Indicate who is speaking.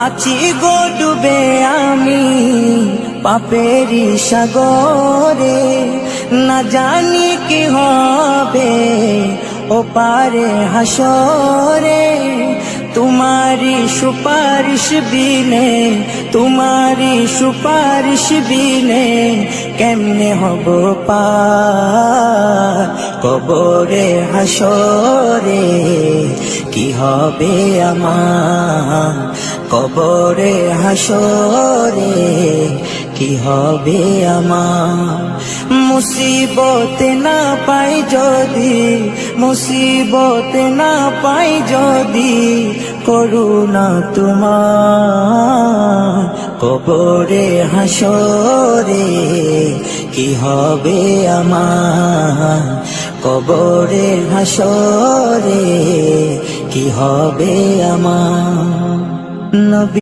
Speaker 1: আছি গো ডুবে আমি পাপেরি সাগরে, না জানি কি হবে ও পারে হাসরে। তোমারি সুপারিশ বিনে, তোমারি সুপারিশ বিনে কেমনে হব পার কবরে হাসরে। কি হবে আমার কবরে হাসরে, কি হবে আমার। মুসিবতে না পাই যদি, মুসিবতে না পাই যদি করুণা তোমার কবরে হাসরে। কি হবে আমার কবরে হাসরে, কি হবে আমার। নবী